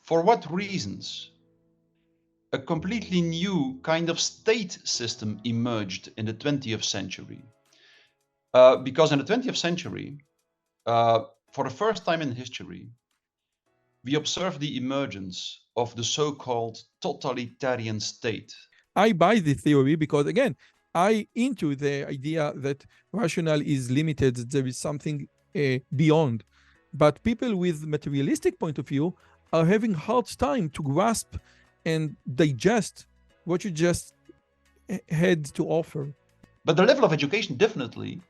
For what reasons a completely new kind of state system emerged in the 20th century? Because in the 20th century, for the first time in history, we observe the emergence of the so-called totalitarian state. I buy the theory because, again, I into the idea that rational is limited, there is something beyond. But people with materialistic point of view are having hard time to grasp and digest what you just had to offer. But the level of education definitely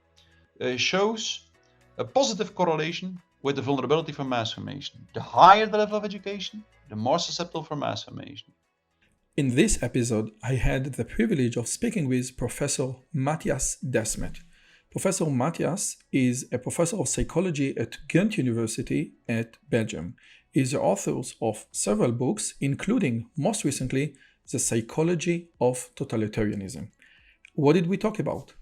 shows a positive correlation with the vulnerability for mass formation. The higher the level of education, the more susceptible for mass formation. In this episode, I had the privilege of speaking with Professor Mattias Desmet. Professor Mattias is a professor of psychology at Ghent University at Belgium. He is the author of several books, including, most recently, The Psychology of Totalitarianism. What did we talk about?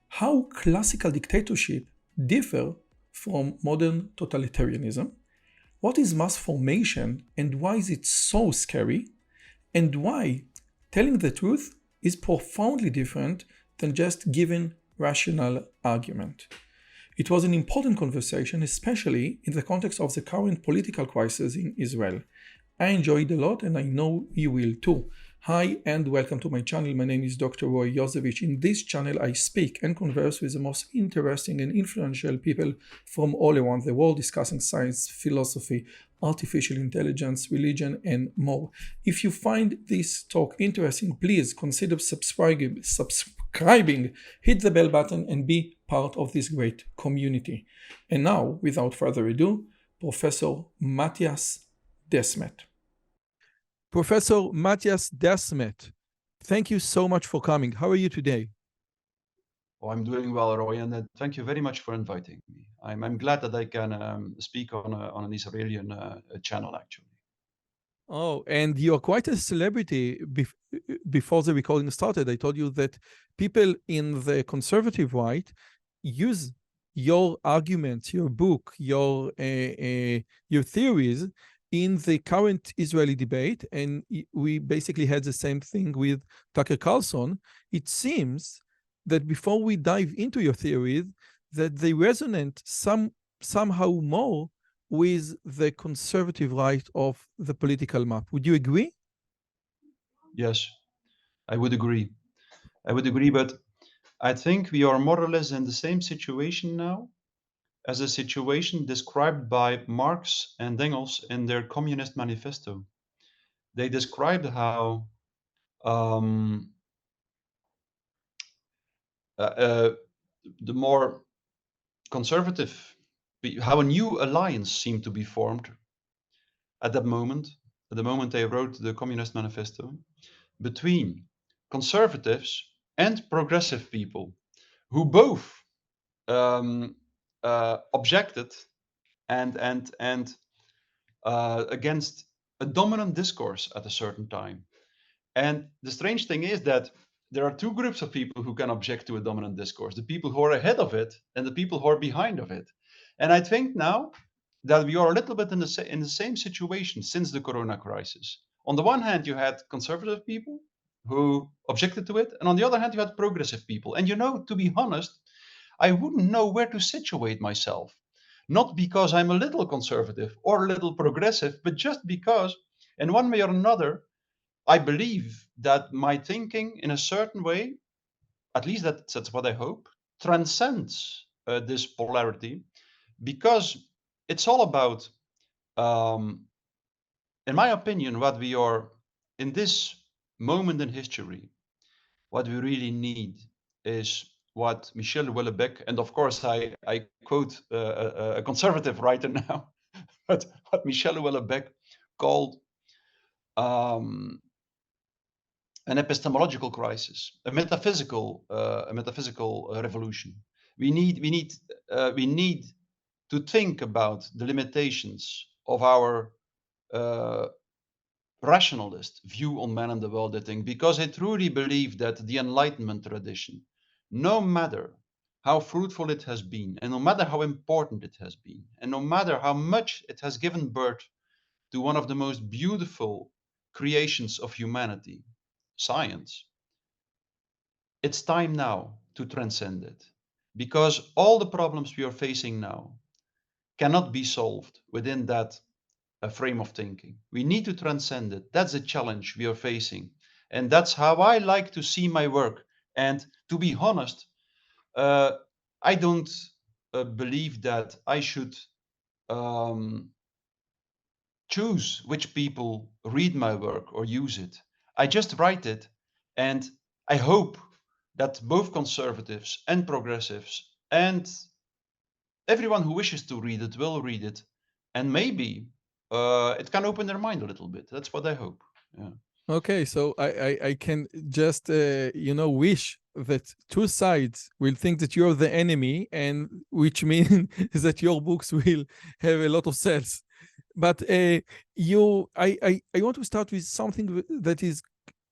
How classical dictatorship differ from modern totalitarianism? What is mass formation and why is it so scary? And why telling the truth is profoundly different than just giving rational argument. It was an important conversation, especially in the context of the current political crisis in Israel. I enjoyed a lot and I know you will too. Hi and welcome to my channel. My name is Dr. Roi Yozevitch. In this channel, I speak and converse with the most interesting and influential people from all around the world discussing science, philosophy, artificial intelligence, religion, and more. If you find this talk interesting, please consider subscribing, hit the bell button, and be part of this great community. And now, without further ado, Professor Mattias Desmet. Professor Mattias Desmet, thank you so much for coming. How are you today? Oh, I'm doing well, Roy, and thank you very much for inviting me. I'm glad that I can speak on an Israeli channel, actually. Oh, and you're quite a celebrity. Before the recording started, I told you that people in the conservative right use your arguments, your book, your theories in the current Israeli debate, and we basically had the same thing with Tucker Carlson. It seems that before we dive into your theories, that they resonate somehow more with the conservative right of the political map. Would you agree? Yes, I would agree. But I think we are more or less in the same situation now as a situation described by Marx and Engels in their Communist Manifesto. They described how um, the more conservative, how a new alliance seemed to be formed at that moment, at the moment they wrote the Communist Manifesto, between conservatives and progressive people who both objected and against a dominant discourse at a certain time. And the strange thing is that there are two groups of people who can object to a dominant discourse: the people who are ahead of it and the people who are behind of it. And I think now that we are a little bit in the same situation since the corona crisis. On the one hand, you had conservative people who objected to it, and on the other hand, you had progressive people. And to be honest, I wouldn't know where to situate myself. Not because I'm a little conservative or a little progressive, but just because, in one way or another, I believe that my thinking, in a certain way, at least that's what I hope, transcends this polarity, because it's all about, um, in my opinion, what we are in this moment in history. What we really need is what Michel Houellebecq, and of course I quote a conservative writer now, but what Michel Houellebecq called um, an epistemological crisis, a metaphysical revolution. We need to think about the limitations of our uh, rationalist view on man and the world, I think, because I truly believe that the Enlightenment tradition, no matter how fruitful it has been, and no matter how important it has been, and no matter how much it has given birth to one of the most beautiful creations of humanity, science, it's time now to transcend it. Because all the problems we are facing now cannot be solved within that frame of thinking. We need to transcend it. That's a challenge we are facing. And that's how I like to see my work. And to be honest, uh, I don't believe that I should um, choose which people read my work or use it. I just write it, and I hope that both conservatives and progressives and everyone who wishes to read it will read it, and maybe it can open their mind a little bit. That's what I hope. Yeah. Okay, so I can just wish that two sides will think that you're the enemy, and which means that your books will have a lot of sales. But I want to start with something that is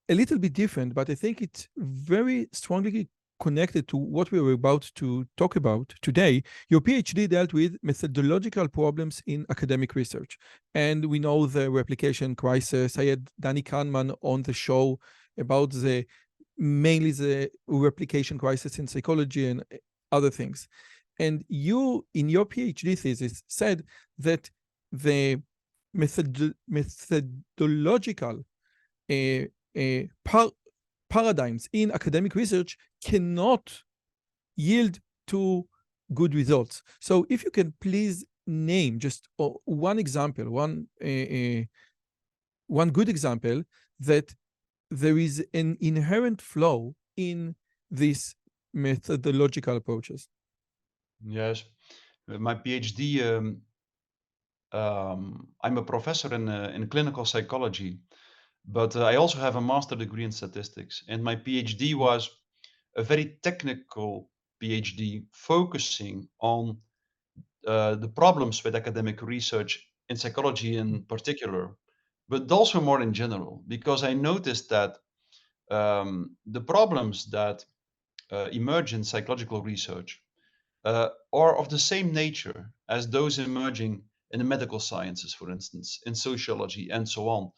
a little bit different, but I think it's very strongly connected to what we were about to talk about today. Your PhD dealt with methodological problems in academic research. And we know the replication crisis. I had Danny Kahneman on the show about mainly the replication crisis in psychology and other things. And you, in your PhD thesis, said that the methodological uh, paradigms in academic research cannot yield to good results. So if you can please name just one example, one good example that there is an inherent flaw in these methodological approaches. Yes. My PhD, I'm a professor in clinical psychology, but I also have a master degree in statistics. And my PhD was a very technical PhD focusing on the problems with academic research in psychology in particular, but also more in general, because I noticed that the problems that emerge in psychological research are of the same nature as those emerging in the medical sciences, for instance, in sociology and so on.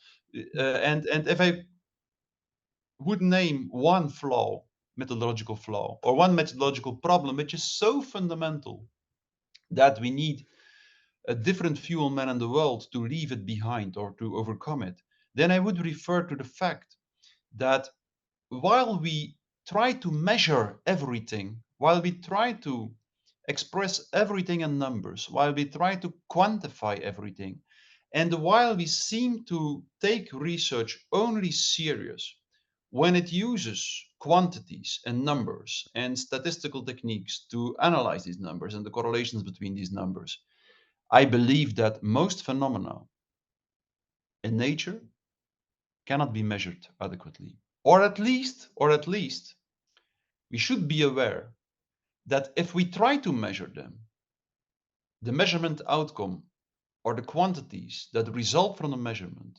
And if I would name one flaw, methodological flaw, or one methodological problem which is so fundamental that we need a different fuel man in the world to leave it behind or to overcome it, then I would refer to the fact that while we try to measure everything, while we try to express everything in numbers, while we try to quantify everything, and while we seem to take research only serious when it uses quantities and numbers and statistical techniques to analyze these numbers and the correlations between these numbers, I believe that most phenomena in nature cannot be measured adequately. Or at least, we should be aware that if we try to measure them, the measurement outcome or the quantities that result from the measurement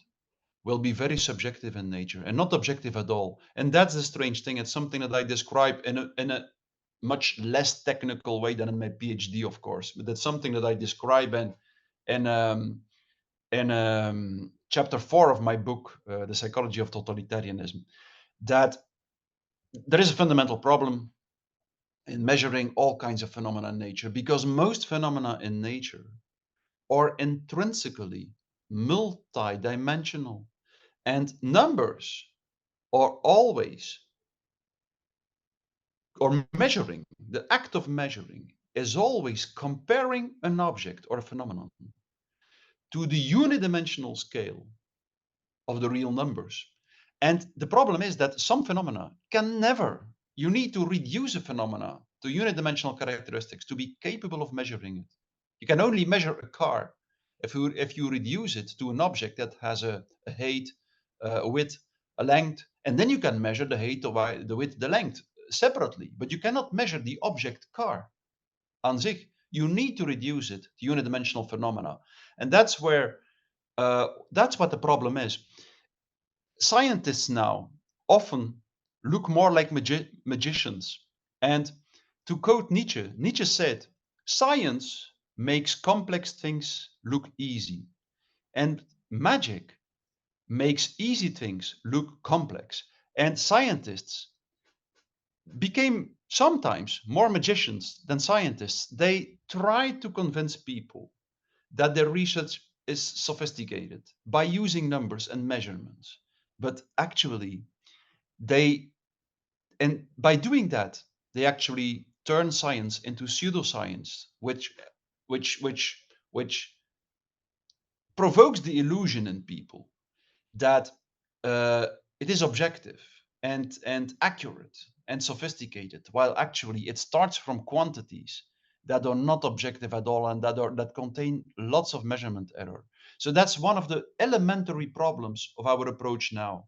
will be very subjective in nature and not objective at all. And that's the strange thing. It's something that I describe in a much less technical way than in my PhD, of course, but that's something that I describe in chapter 4 of my book, The Psychology of Totalitarianism, that there is a fundamental problem in measuring all kinds of phenomena in nature because most phenomena in nature are intrinsically multidimensional, and numbers are always, or measuring, the act of measuring is always comparing an object or a phenomenon to the unidimensional scale of the real numbers. And the problem is that some phenomena can never, you need to reduce a phenomena to unidimensional characteristics to be capable of measuring it. You can only measure a car if you reduce it to an object that has a height, a width, a length, and then you can measure the height, the width, the length separately. But you cannot measure the object car on zich. You need to reduce it to unidimensional phenomena, and that's what the problem is. Scientists now often look more like magicians. And to quote Nietzsche, Nietzsche said, "Science makes complex things look easy." And magic makes easy things look complex. And scientists became sometimes more magicians than scientists. They try to convince people that their research is sophisticated by using numbers and measurements. But actually, and by doing that, they actually turn science into pseudoscience, which provokes the illusion in people that it is objective and accurate and sophisticated, while actually it starts from quantities that are not objective at all and that contain lots of measurement error. So that's one of the elementary problems of our approach now,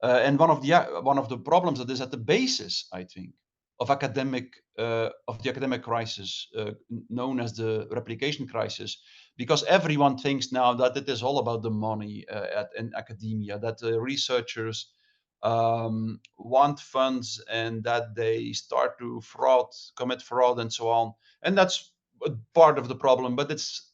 and one of the problems that is at the basis, I think, of the academic crisis, known as the replication crisis, because everyone thinks now that it is all about the money in academia, that researchers want funds and that they start to commit fraud, and so on. And that's a part of the problem, but it's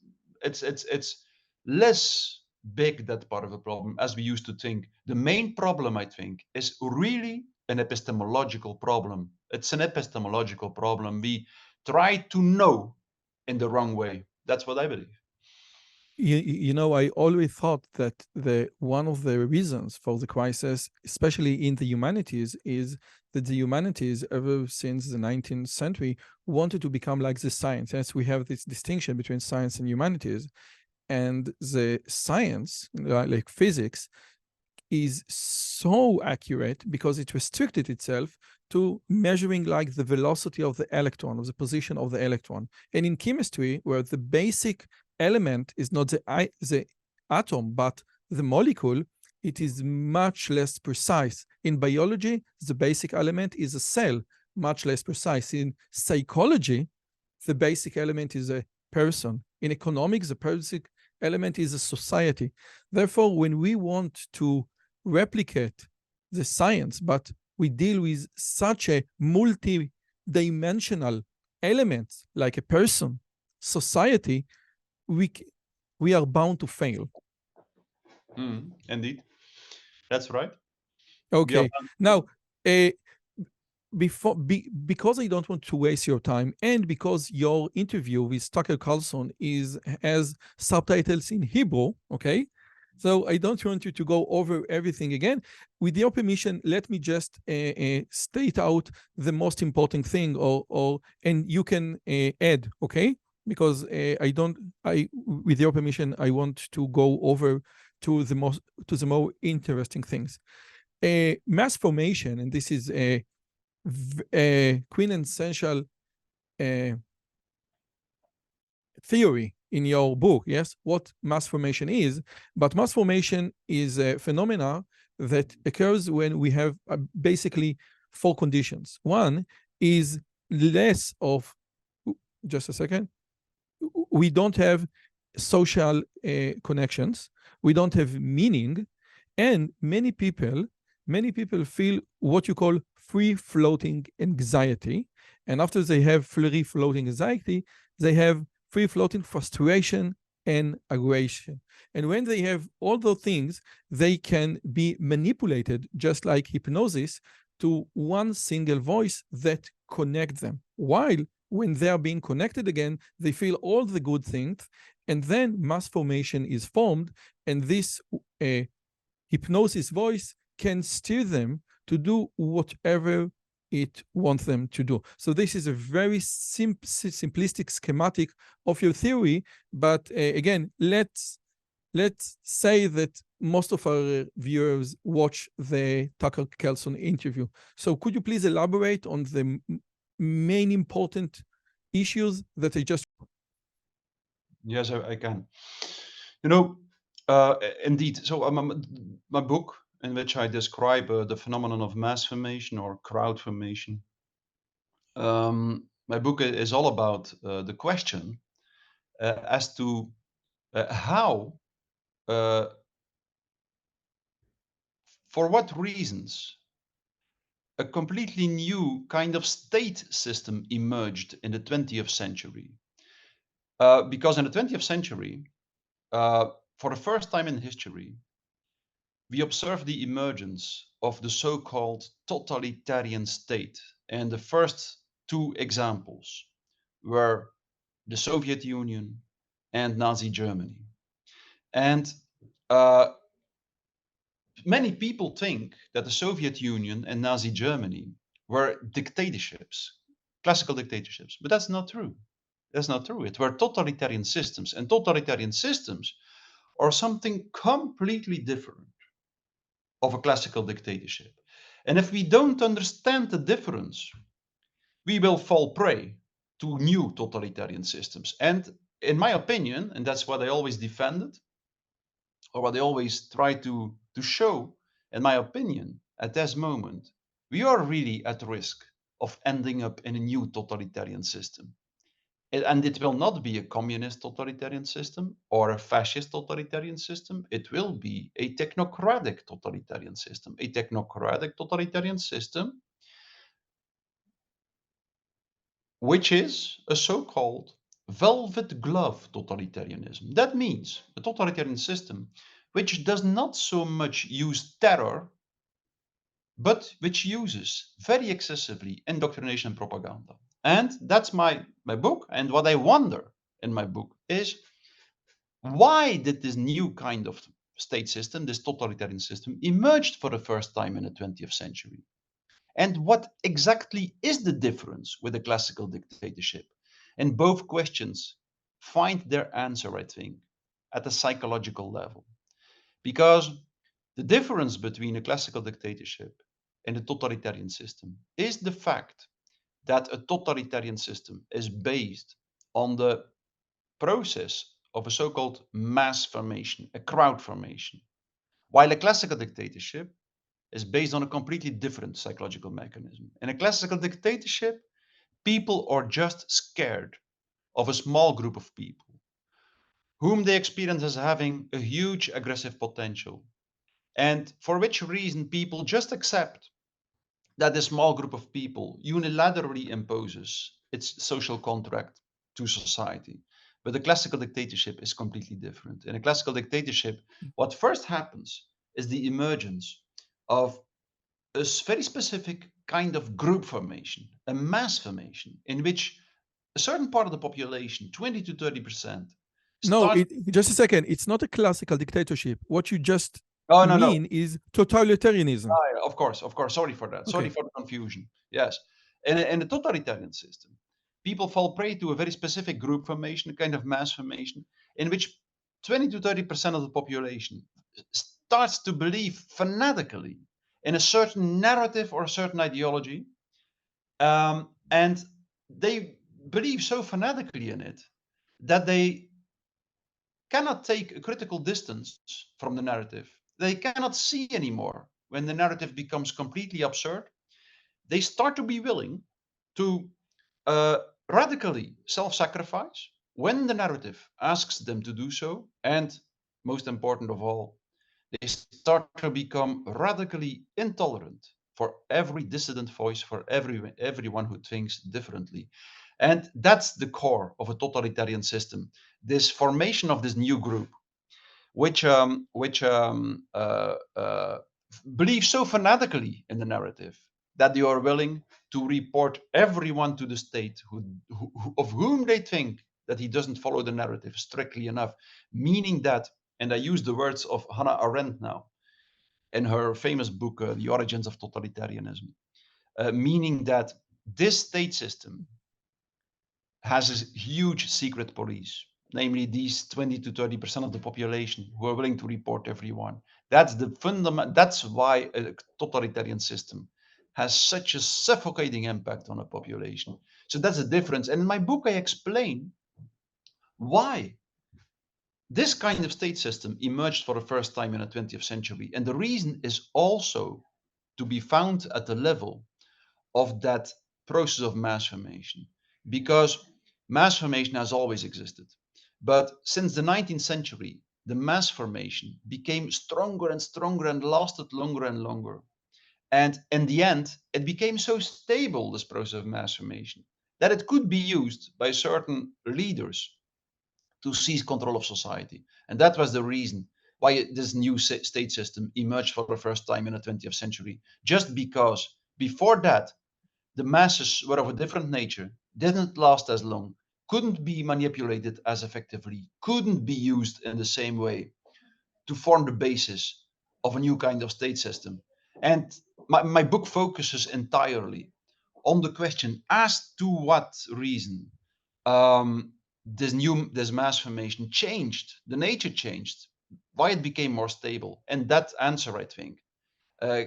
less big, that part of the problem, as we used to think. The main problem, I think, is really an epistemological problem. It's an epistemological problem. We try to know in the wrong way. That's what I believe. You know, I always thought that one of the reasons for the crisis, especially in the humanities, is that the humanities, ever since the 19th century, wanted to become like the science. As we have this distinction between science and humanities, and the science, like physics, is so accurate because it restricted itself to measuring like the velocity of the electron, of the position of the electron. And in chemistry, where the basic element is not the atom, but the molecule, it is much less precise. In biology, the basic element is a cell, much less precise. In psychology, the basic element is a person. In economics, the basic element is a society. Therefore, when we want to replicate the science, but we deal with such a multi-dimensional element like a person, society, we are bound to fail. Indeed, that's right. Okay. Now, because I don't want to waste your time, and because your interview with Tucker Carlson has subtitles in Hebrew, okay? So I don't want you to go over everything again. With your permission, let me just state out the most important thing, and you can add, okay? Because with your permission, I want to go over to the more interesting things. Mass formation, and this is a quintessential theory in your book, yes, what mass formation is. But mass formation is a phenomena that occurs when we have basically four conditions. One is less of, just a second, we don't have social connections, we don't have meaning, and many people feel what you call free-floating anxiety. And after they have free-floating anxiety, they have free-floating frustration and aggression. And when they have all those things, they can be manipulated, just like hypnosis, to one single voice that connects them. While when they are being connected again, they feel all the good things, and then mass formation is formed, and this hypnosis voice can steer them to do whatever it wants them to do. So this is a very simplistic schematic of your theory, but again, let's say that most of our viewers watch the Tucker Carlson interview. So could you please elaborate on the main important issues that I just... Yes, I can. Indeed. So my book, in which I describe the phenomenon of mass formation or crowd formation, my book is all about the question as to how, for what reasons, a completely new kind of state system emerged in the 20th century. Because in the 20th century, for the first time in history, we observe the emergence of the so-called totalitarian state. And the first two examples were the Soviet Union and Nazi Germany. And uh, many people think that the Soviet Union and Nazi Germany were dictatorships, classical dictatorships, but that's not true. That's not true. It were totalitarian systems, and totalitarian systems are something completely different of a classical dictatorship. And if we don't understand the difference, we will fall prey to new totalitarian systems. And in my opinion, and that's what I always defended, or what I always try to show, in my opinion, at this moment, we are really at risk of ending up in a new totalitarian system. And it will not be a communist totalitarian system or a fascist totalitarian system. It will be a technocratic totalitarian system. A technocratic totalitarian system, which is a so-called velvet glove totalitarianism. That means a totalitarian system which does not so much use terror, but which uses very excessively indoctrination and propaganda. And that's my book. And what I wonder in my book is, why did this new kind of state system, this totalitarian system, emerged for the first time in the 20th century? And what exactly is the difference with a classical dictatorship? And both questions find their answer, I think, at a psychological level. Because the difference between a classical dictatorship and a totalitarian system is the fact that a totalitarian system is based on the process of a so-called mass formation, a crowd formation, while a classical dictatorship is based on a completely different psychological mechanism. In a classical dictatorship, people are just scared of a small group of people whom they experience as having a huge aggressive potential, and for which reason people just accept that a small group of people unilaterally imposes its social contract to society. But the classical dictatorship is completely different. In a classical dictatorship, what first happens is the emergence of a very specific kind of group formation, a mass formation, in which a certain part of the population, 20 to 30%, No, starts. just a second. It's not a classical dictatorship. What you just Oh, no, no. mean is totalitarianism. Of course, of course. Sorry for that. Sorry Okay. for the confusion. Yes. In a totalitarian system, people fall prey to a very specific group formation, a kind of mass formation, in which 20 to 30% of the population starts to believe fanatically in a certain narrative or a certain ideology. And they believe so fanatically in it that they cannot take a critical distance from the narrative. They cannot see anymore when the narrative becomes completely absurd. They start to be willing to uh, radically self sacrifice when the narrative asks them to do so. And most important of all, they start to become radically intolerant for every dissident voice, for everyone who thinks differently. And that's the core of a totalitarian system, this formation of this new group, which believe so fanatically in the narrative that they are willing to report everyone to the state of whom they think that he doesn't follow the narrative strictly enough, meaning that, and I use the words of Hannah Arendt now in her famous book, The Origins of Totalitarianism, meaning that this state system has a huge secret police, namely these 20 to 30% of the population who are willing to report everyone. That's the fundament. That's why a totalitarian system has such a suffocating impact on a population. So that's the difference. And in my book, I explain why this kind of state system emerged for the first time in the 20th century. And the reason is also to be found at the level of that process of mass formation, because mass formation has always existed. But since the 19th century, the mass formation became stronger and stronger and lasted longer and longer. And in the end, it became so stable, this process of mass formation, that it could be used by certain leaders to seize control of society. And that was the reason why this new state system emerged for the first time in the 20th century. Just because before that, the masses were of a different nature, didn't last as long, couldn't be manipulated as effectively, couldn't be used in the same way to form the basis of a new kind of state system. And my book focuses entirely on the question as to what reason this mass formation changed, the nature changed, why it became more stable. And that answer, I think, uh,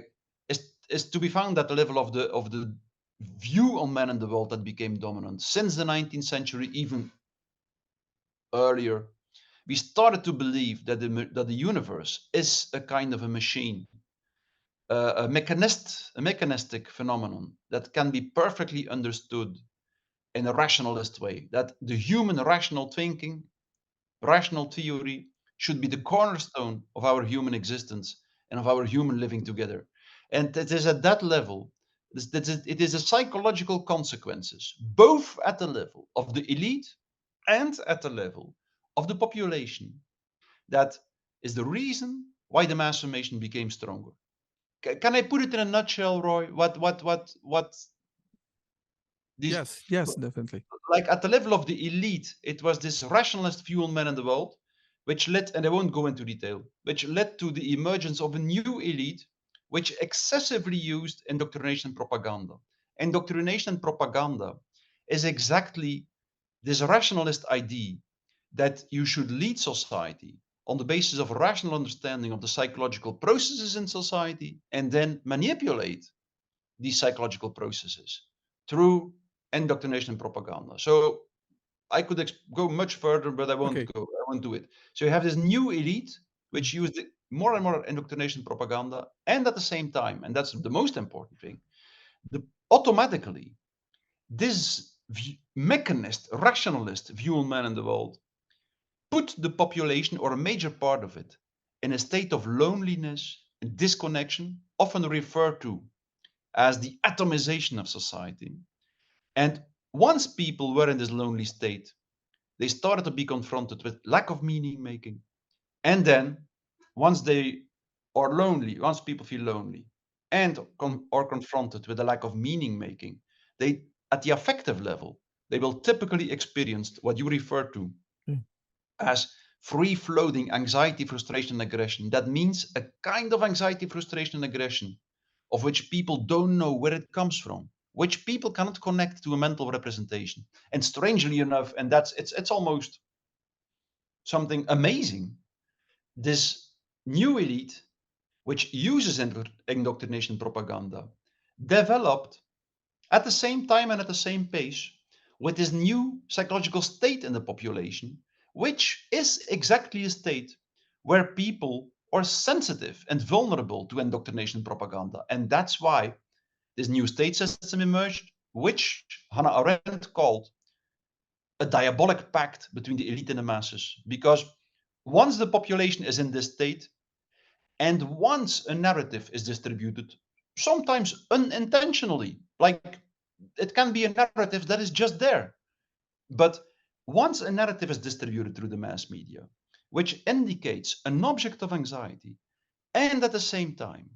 is to be found at the level of the view on man in the world that became dominant since the 19th century, even earlier. We started to believe that the universe is a kind of a machine, a mechanistic phenomenon that can be perfectly understood in a rationalist way. That the human rational thinking, rational theory, should be the cornerstone of our human existence and of our human living together. And it is at that level, it is the psychological consequences, both at the level of the elite and at the level of the population, that is the reason why the mass formation became stronger. Can I put it in a nutshell, Roy? What these Yes, definitely. like at the level of the elite, it was this rationalist view on men in the world, which led, and I won't go into detail, which led to the emergence of a new elite, which excessively used indoctrination propaganda. Indoctrination and propaganda is exactly this rationalist idea that you should lead society on the basis of a rational understanding of the psychological processes in society and then manipulate these psychological processes through indoctrination and propaganda. So I could go much further, but I won't Okay. go. I won't do it. So you have this new elite which used more and more indoctrination propaganda, and at the same time, and that's the most important thing, automatically this mechanist, rationalist view on man in the world put the population or a major part of it in a state of loneliness and disconnection, often referred to as the atomization of society. And once people were in this lonely state, they started to be confronted with lack of meaning making. And then, once they are lonely, once people feel lonely and are confronted with a lack of meaning making, they, at the affective level, they will typically experience what you refer to Mm. as free floating anxiety, frustration, and aggression. That means a kind of anxiety, frustration, and aggression of which people don't know where it comes from, which people cannot connect to a mental representation. And strangely enough, and it's almost something amazing, this new elite, which uses indoctrination propaganda, developed at the same time and at the same pace with this new psychological state in the population, which is exactly a state where people are sensitive and vulnerable to indoctrination propaganda. And that's why this new state system emerged, which Hannah Arendt called a diabolic pact between the elite and the masses. Because once the population is in this state, and once a narrative is distributed, sometimes unintentionally, like it can be a narrative that is just there. But once a narrative is distributed through the mass media, which indicates an object of anxiety, and at the same time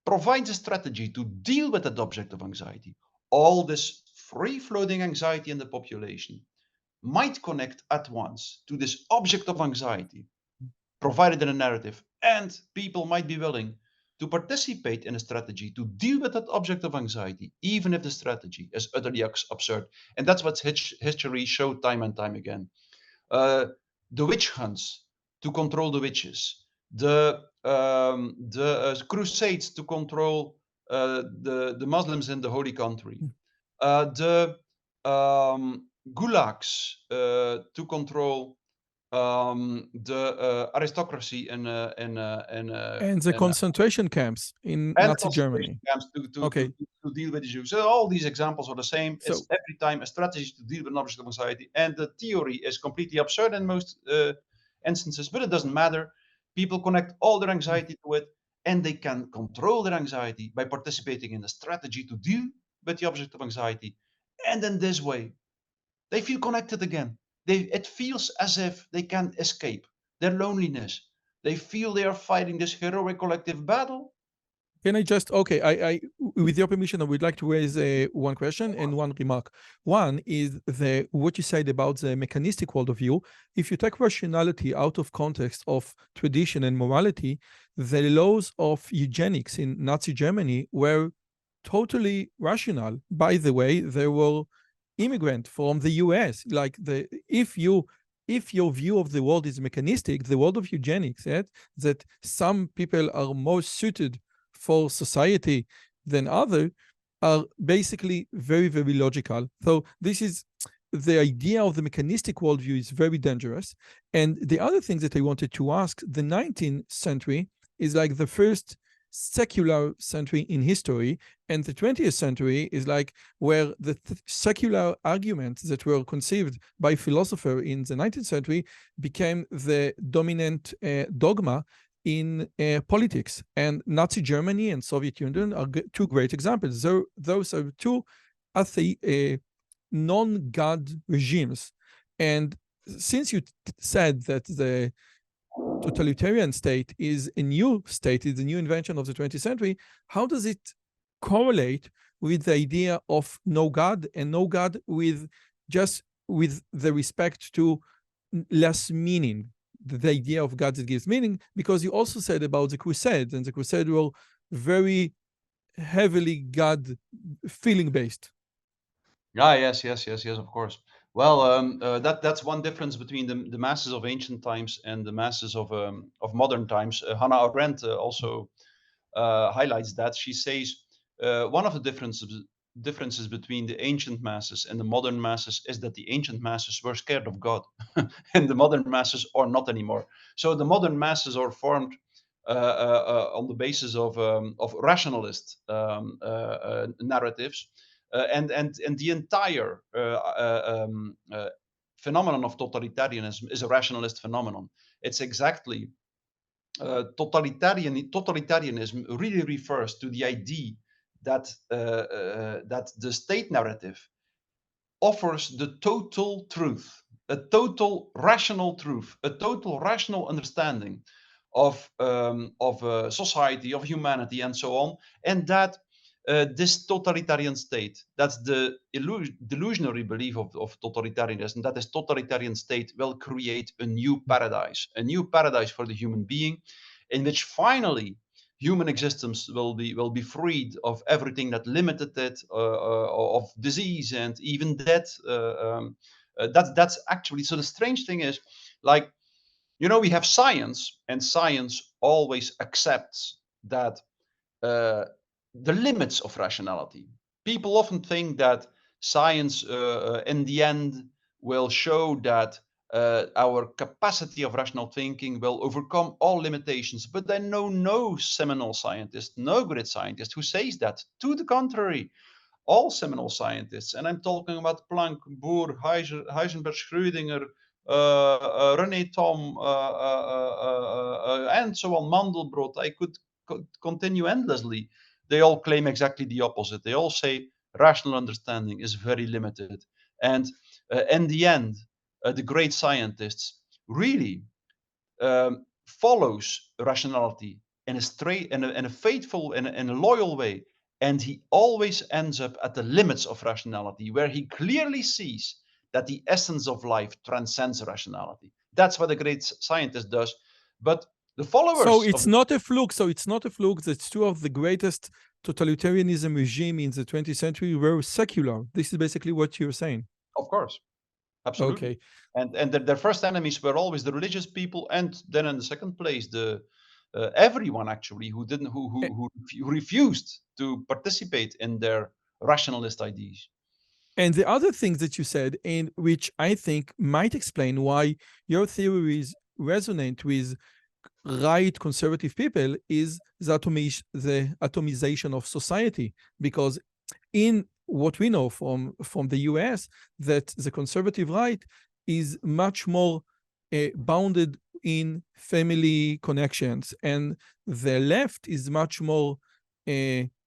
provides a strategy to deal with that object of anxiety, all this free floating anxiety in the population might connect at once to this object of anxiety provided in a narrative, and people might be willing to participate in a strategy to deal with that object of anxiety, even if the strategy is utterly absurd. And that's what history showed time and time again. Uh, the witch hunts to control the witches, the crusades to control the Muslims in the Holy Country, the gulags to control the aristocracy And the concentration camps in and Nazi concentration Germany. camps Okay. to deal with the Jews. So all these examples are the same. So It's every time a strategy to deal with an object of anxiety, and the theory is completely absurd in most instances, but it doesn't matter. People connect all their anxiety to it, and they can control their anxiety by participating in a strategy to deal with the object of anxiety. And in this way, they feel connected again. it feels as if they can't escape their loneliness. They feel they are fighting this heroic collective battle. Can I just, okay, with your permission, I would like to raise one question and one remark. One is what you said about the mechanistic worldview. If you take rationality out of context of tradition and morality, the laws of eugenics in Nazi Germany were totally rational. By the way, they were immigrant from the US. Like if your view of the world is mechanistic, the world of eugenics, that some people are more suited for society than other, are basically very, very logical. So this is the idea of the mechanistic worldview is very dangerous. And the other thing that I wanted to ask, the 19th century is like the first secular century in history, and the 20th century is like where the secular arguments that were conceived by philosophers in the 19th century became the dominant dogma in politics. And Nazi Germany and Soviet Union are two great examples. Those are two non-God regimes. And since you said that the totalitarian state is a new state, is a new invention of the 20th century, how does it correlate with the idea of no God, and no God with the respect to less meaning, the idea of God that gives meaning? Because you also said about the Crusades, and the Crusades were very heavily God feeling based. Ah, yes, of course. Well, that's one difference between the masses of ancient times and the masses of modern times. Hannah Arendt also highlights that. She says one of the differences between the ancient masses and the modern masses is that the ancient masses were scared of God, and the modern masses are not anymore. So the modern masses are formed on the basis of rationalist narratives, and the entire phenomenon of totalitarianism is a rationalist phenomenon. It's exactly totalitarianism really refers to the idea that that the state narrative offers the total truth, a total rational truth, a total rational understanding of society, of humanity, and so on, and that this totalitarian state, that's the delusionary belief of totalitarianism, that this totalitarian state will create a new paradise for the human being, in which finally human existence will be freed of everything that limited it, of disease and even death. That's actually, so the strange thing is, like, we have science, and science always accepts that uh, the limits of rationality. People often think that science, in the end, will show that our capacity of rational thinking will overcome all limitations. But I know no seminal scientist, no great scientist who says that. To the contrary, all seminal scientists, and I'm talking about Planck, Bohr, Heisenberg, Schrödinger, René Thom, and so on, Mandelbrot. I could continue endlessly. They all claim exactly the opposite. They all say rational understanding is very limited. And in the end, the great scientists really follows rationality in a straight, in a faithful, in a loyal way, and he always ends up at the limits of rationality, where he clearly sees that the essence of life transcends rationality. That's what a great scientist does. But the followers So it's not a fluke. So it's not a fluke that two of the greatest totalitarianism regime in the 20th century were secular. This is basically what you're saying. Of course, absolutely. Okay. And their first enemies were always the religious people, and then in the second place, the everyone actually who didn't, who refused to participate in their rationalist ideas. And the other thing that you said, and which I think might explain why your theories resonate with right conservative people, is the atomization of society. Because in what we know from the US, that the conservative right is much more bounded in family connections, and the left is much more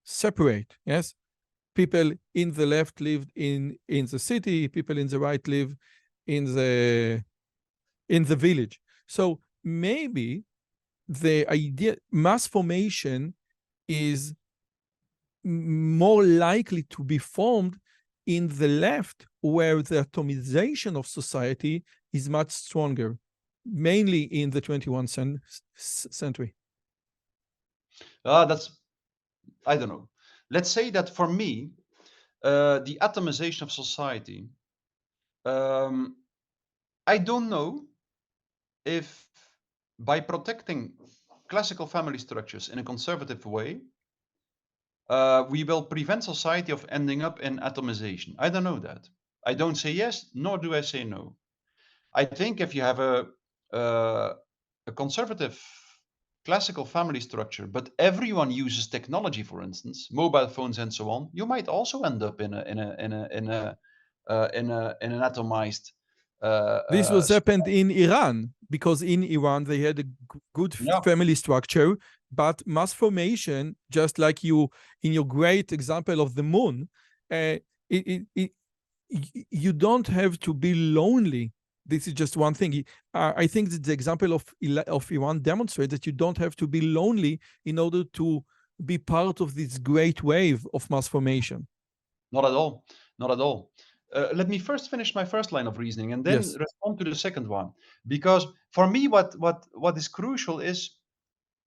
separate. Yes, people in the left live in the city, people in the right live in the village. So maybe the idea mass formation is more likely to be formed in the left, where the atomization of society is much stronger, mainly in the 21st century. That's, I don't know. Let's say that for me, the atomization of society, I don't know if by protecting classical family structures in a conservative way, we will prevent society of ending up in atomization. I don't know that. I don't say yes, nor do I say no. I think if you have a conservative classical family structure, but everyone uses technology, for instance, mobile phones and so on, you might also end up in an atomized. This was happened in Iran, because in Iran they had a good Yeah. family structure, but mass formation, just like you in your great example of the moon, you don't have to be lonely. This is just one thing. I think that the example of Iran demonstrates that you don't have to be lonely in order to be part of this great wave of mass formation. Not at all. Not at all. Let me first finish my first line of reasoning and then Yes. respond to the second one. Because for me, what is crucial is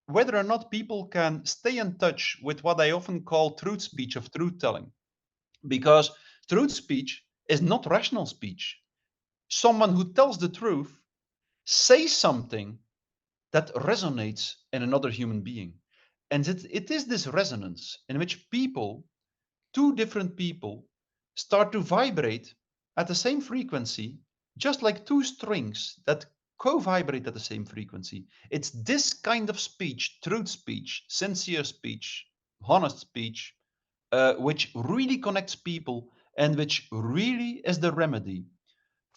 whether or not people can stay in touch with what I often call truth speech of truth telling. Because truth speech is not rational speech. Someone who tells the truth says something that resonates in another human being. And it is this resonance in which people, two different people, start to vibrate at the same frequency, just like two strings that co-vibrate at the same frequency. It's this kind of speech, truth speech, sincere speech, honest speech, which really connects people and which really is the remedy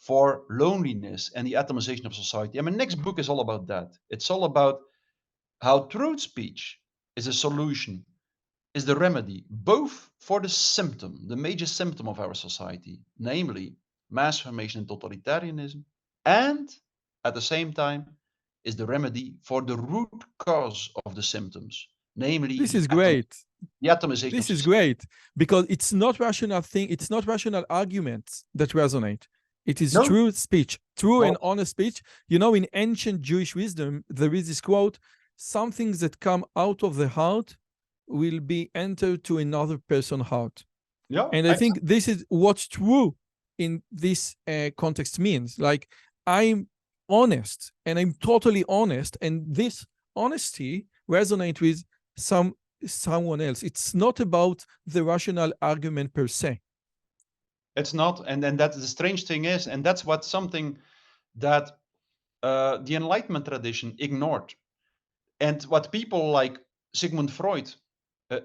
for loneliness and the atomization of society. And my next book is all about that. It's all about how truth speech is a solution, is the remedy, both for the symptom, the major symptom of our society, namely mass formation and totalitarianism, and at the same time is the remedy for the root cause of the symptoms, namely This is great. the atomization This of is society. great, because it's not rational arguments that resonate. It is No, true speech, true and well, honest speech. You know, in ancient Jewish wisdom, there is this quote: some things that come out of the heart will be entered to another person's heart. yeah, And I think this is what's true in this context means. Like, I'm honest and I'm totally honest, and this honesty resonates with someone else. It's not about the rational argument per se. it's not. And that's the strange thing is, and that's what something that the Enlightenment tradition ignored. And what people like Sigmund Freud, uh,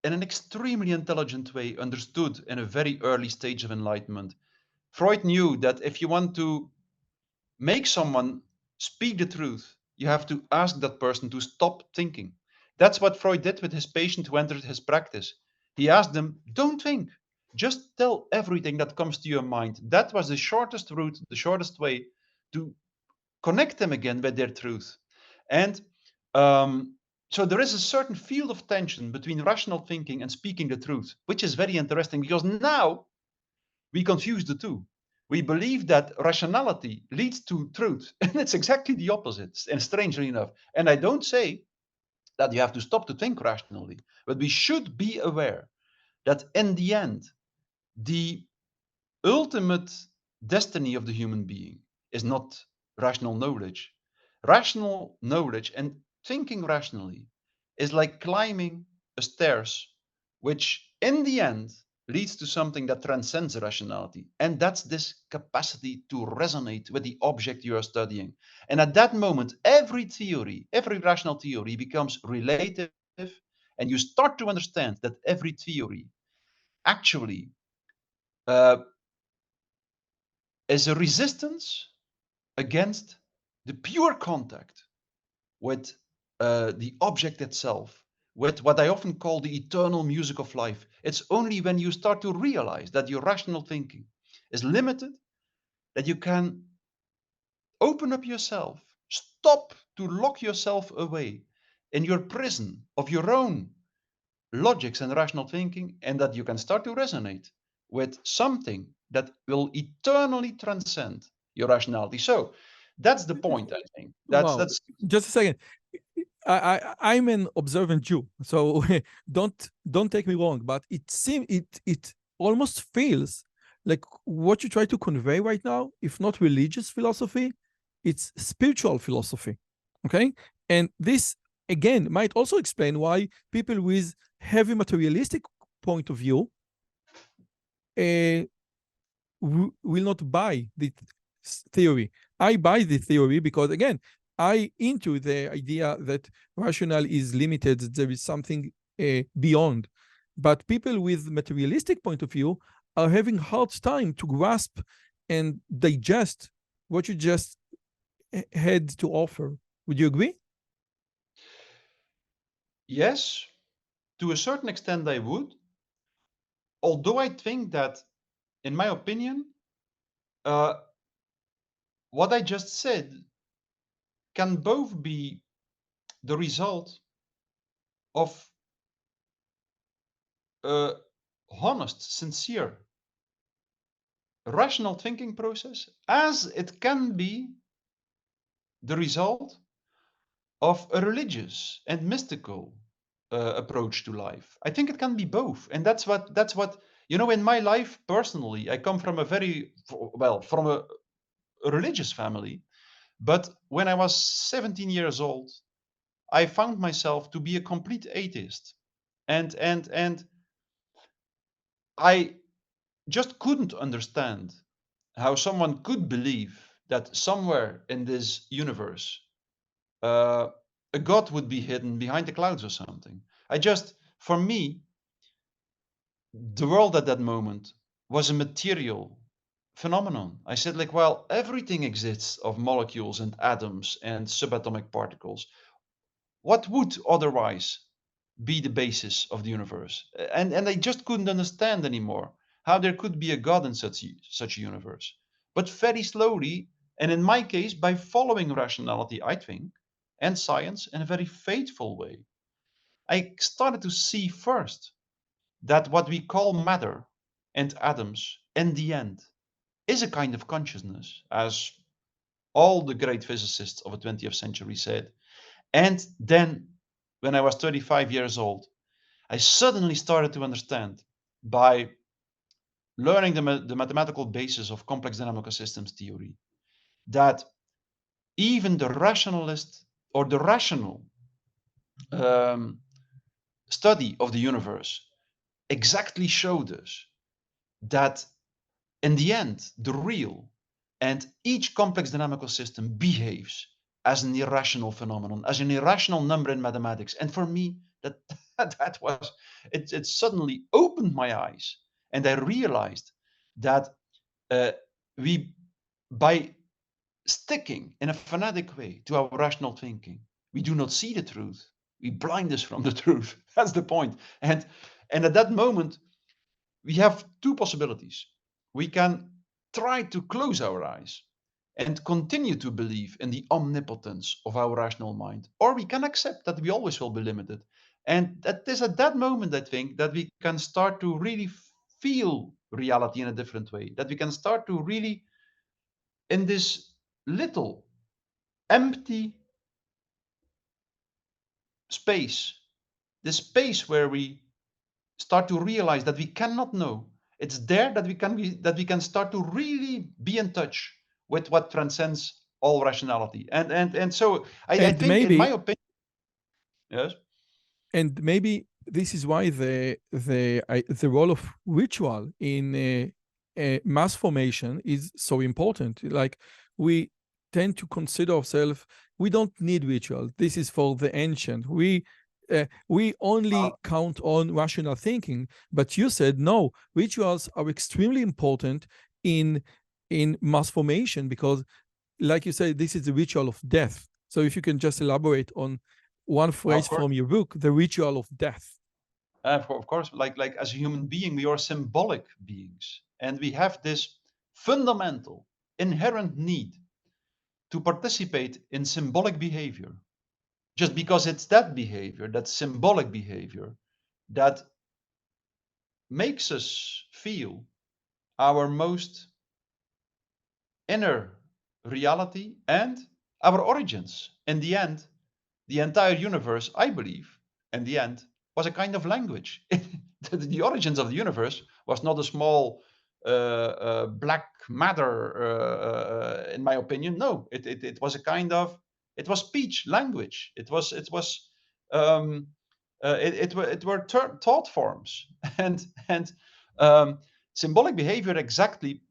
in an extremely intelligent way, understood in a very early stage of enlightenment. Freud knew that if you want to make someone speak the truth, you have to ask that person to stop thinking. That's what Freud did with his patient who entered his practice. He asked them, don't think, just tell everything that comes to your mind. That was the shortest route, the shortest way to connect them again with their truth. And so there is a certain field of tension between rational thinking and speaking the truth, which is very interesting because now we confuse the two. We believe that rationality leads to truth, and it's exactly the opposite, and strangely enough. And I don't say that you have to stop to think rationally, but we should be aware that in the end, the ultimate destiny of the human being is not rational knowledge. Rational knowledge and thinking rationally is like climbing a stairs, which in the end leads to something that transcends rationality. And that's this capacity to resonate with the object you are studying. And at that moment, every theory, every rational theory becomes relative, and you start to understand that every theory actually uh, is a resistance against the pure contact with the object itself, with what I often call the eternal music of life. It's only when you start to realize that your rational thinking is limited that you can open up yourself, stop to lock yourself away in your prison of your own logics and rational thinking, and that you can start to resonate with something that will eternally transcend your rationality. So that's the point, I think. Wow. That's Just a second. I'm an observant Jew, so don't take me wrong, but it almost feels like what you try to convey right now, if not religious philosophy, it's spiritual philosophy. Okay? And this again might also explain why people with heavy materialistic point of view uh, will not buy the theory. I buy the theory because, again, I into the idea that rational is limited, there is something beyond. But people with materialistic point of view are having hard time to grasp and digest what you just had to offer. Would you agree? yes, to a certain extent I would. Although I think that, in my opinion, uh, what I just said can both be the result of a honest, sincere, rational thinking process, as it can be the result of a religious and mystical approach to life. I think it can be both, and that's what you know. In my life personally, I come from a very well from a religious family, but when I was 17 years old, I found myself to be a complete atheist, and I just couldn't understand how someone could believe that somewhere in this universe uh, a god would be hidden behind the clouds or something. I just, for me, the world at that moment was a material phenomenon. I said, like, well, everything exists of molecules and atoms and subatomic particles. What would otherwise be the basis of the universe? And I just couldn't understand anymore how there could be a god in such a universe. But very slowly, and in my case, by following rationality, I think, and science in a very faithful way, I started to see first that what we call matter and atoms, in the end, is a kind of consciousness, as all the great physicists of the 20th century said. And then, when I was 35 years old, I suddenly started to understand by learning the mathematical basis of complex dynamical systems theory that even the rationalist or the rational um, study of the universe exactly showed us that in the end, the real and each complex dynamical system behaves as an irrational phenomenon, as an irrational number in mathematics. And for me, that that was it suddenly opened my eyes, and I realized that uh, we by sticking in a fanatic way to our rational thinking, we do not see the truth. We blind us from the truth. That's the point. And at that moment, we have two possibilities. We can try to close our eyes and continue to believe in the omnipotence of our rational mind, or we can accept that we always will be limited. And that is at that moment, I think, that we can start to really feel reality in a different way, that we can start to really, in this little empty space, this space where we start to realize that we cannot know. It's there that we can start to really be in touch with what transcends all rationality. And so I And think, in my maybe opinion, yes. and maybe this is why the role of ritual in mass formation is so important. Like, we tend to consider ourselves, we don't need ritual. This is for the ancient. We only count on rational thinking. But you said no. Rituals are extremely important in mass formation because, like you said, this is the ritual of death. So if you can just elaborate on one Of phrase course, from your book, the ritual of death. of course, like as a human being, we are symbolic beings, and we have this fundamental inherent need to participate in symbolic behavior, just because it's that behavior, that symbolic behavior, that makes us feel our most inner reality and our origins. In the end, the entire universe, I believe, in the end, was a kind of language. The origins of the universe was not a small black matter, in my opinion. No, it was a kind of, it was speech, language. Um, it were thought forms, and um, symbolic behavior exactly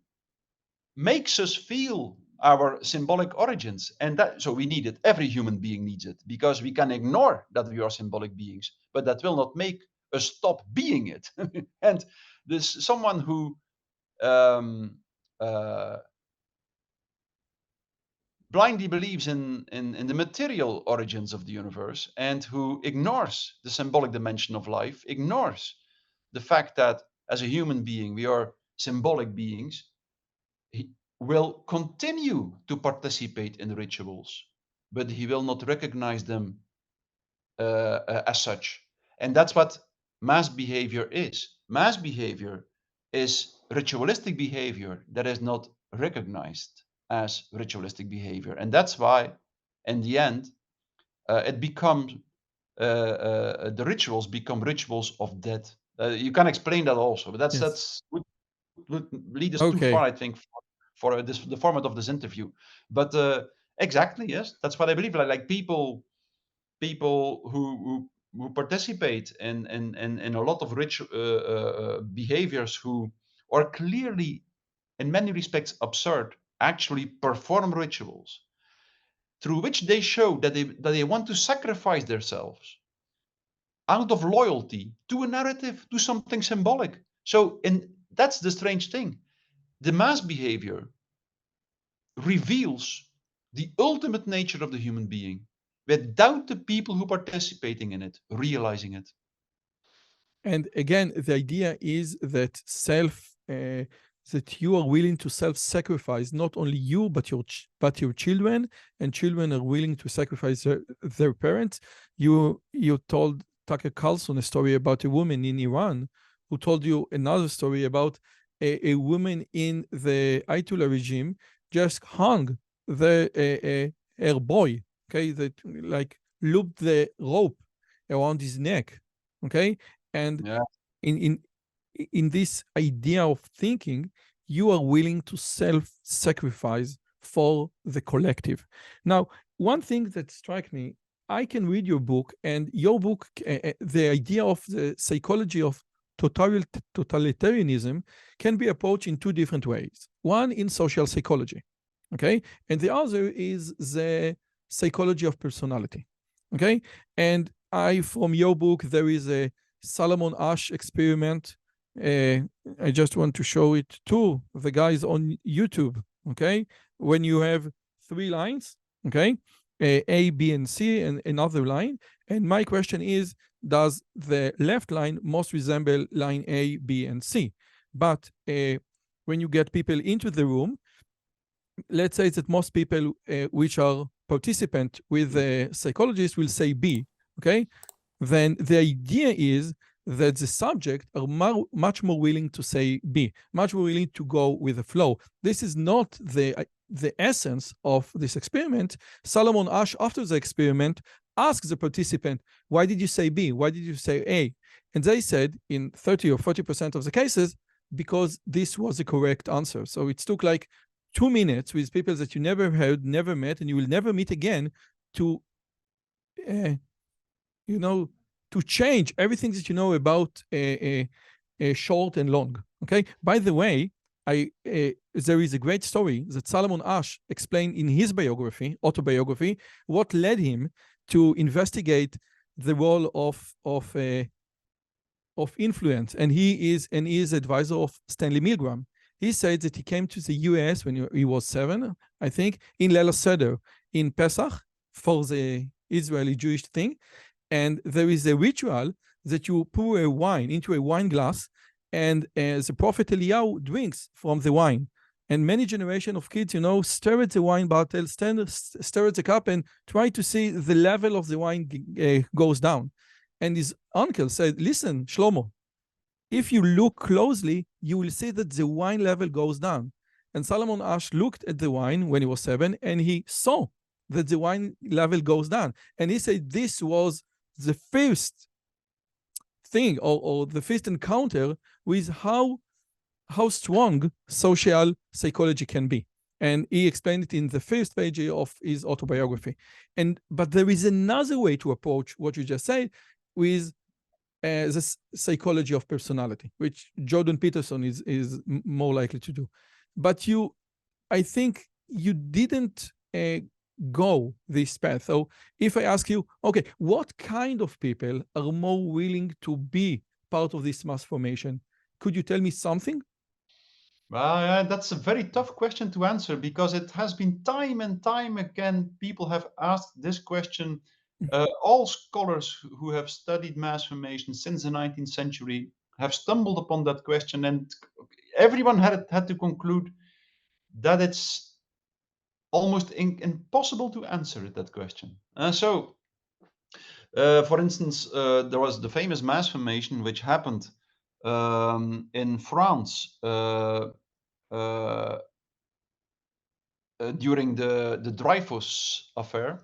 makes us feel our symbolic origins, and that, so we need it. Every human being needs it, because we can ignore that we are symbolic beings, but that will not make us stop being it. And there's someone who um, uh, blindly believes in the material origins of the universe, and who ignores the symbolic dimension of life, ignores the fact that as a human being we are symbolic beings, he will continue to participate in rituals, but he will not recognize them as such. And that's what mass behavior is. Mass behavior is ritualistic behavior that is not recognized as ritualistic behavior. And that's why, in the end, it becomes the rituals become rituals of death. You can explain that also, but Yes. that's would lead us too Okay. far, I think, for the format of this interview. But exactly, yes, that's what I believe. Like people who participate in a lot of rich behaviors, who are clearly, in many respects, absurd, actually perform rituals through which they show that they want to sacrifice themselves out of loyalty to a narrative, to something symbolic. So, and that's the strange thing. The mass behavior reveals the ultimate nature of the human being without the people who participating in it realizing it. And again, the idea is that that you are willing to self-sacrifice, not only you, but your children, and children are willing to sacrifice their parents. You told Tucker Carlson a story about a woman in Iran who told you another story about a woman in the Ayatollah regime just hung her boy, okay, that like looped the rope around his neck, okay, and Yeah. in in this idea of thinking, you are willing to self-sacrifice for the collective. Now, one thing that struck me, I can read your book, and your book, the idea of the psychology of totalitarianism can be approached in two different ways. One in social psychology, okay, and the other is the psychology of personality, okay. And from your book, there is a Solomon Asch experiment. I just want to show it to the guys on YouTube, okay? When you have 3 lines, okay? A, B, and C, and another line. And my question is, does the left line most resemble line A, B, and C? But when you get people into the room, let's say that most people which are participant with the psychologist will say B, okay? Then the idea is that the subject are much more willing to say B, much more willing to go with the flow. This is not the essence of this experiment. Solomon Asch, after the experiment, asks the participant, why did you say B? Why did you say A? And they said in 30 or 40% of the cases, because this was the correct answer. So it took like 2 minutes with people that you never heard, never met, and you will never meet again to to change everything that you know about short and long. Okay. By the way, there is a great story that Solomon Asch explained in his autobiography, what led him to investigate the role of influence, and he is advisor of Stanley Milgram. He said that he came to the U.S. when he was 7, I think, in Leil Seder in Pesach for the Israeli Jewish thing. And there is a ritual that you pour a wine into a wine glass, and the prophet Eliyahu drinks from the wine. And many generation of kids, stare at the wine bottle, stare at the cup, and try to see the level of the wine goes down. And his uncle said, listen, Shlomo, if you look closely, you will see that the wine level goes down. And Solomon Ash looked at the wine when he was 7, and he saw that the wine level goes down. And he said this was the first thing, or the first encounter with how strong social psychology can be. And he explained it in the first page of his autobiography. But there is another way to approach what you just said with the psychology of personality, which Jordan Peterson is more likely to do. But I think you didn't go this path. So if I ask you, okay, what kind of people are more willing to be part of this mass formation? Could you tell me something? Well, that's a very tough question to answer, because it has been time and time again, people have asked this question. All scholars who have studied mass formation since the 19th century have stumbled upon that question, and everyone had to conclude that it's almost impossible to answer that question. For instance, there was the famous mass formation which happened in France during the Dreyfus affair,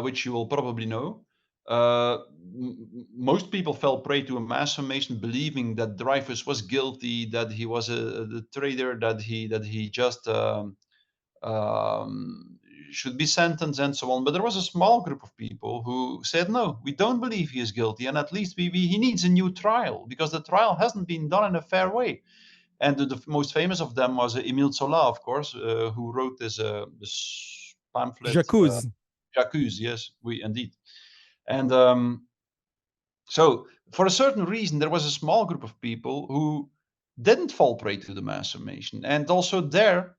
which you will probably know. Most people fell prey to a mass formation, believing that Dreyfus was guilty, that he was a traitor, that he just um, should be sentenced, and so on. But there was a small group of people who said, no, we don't believe he is guilty, and at least he needs a new trial, because the trial hasn't been done in a fair way. And the most famous of them was Émile Zola, of course, who wrote this pamphlet. J'accuse. J'accuse, yes, we indeed. And so, for a certain reason, there was a small group of people who didn't fall prey to the mass formation. And also there,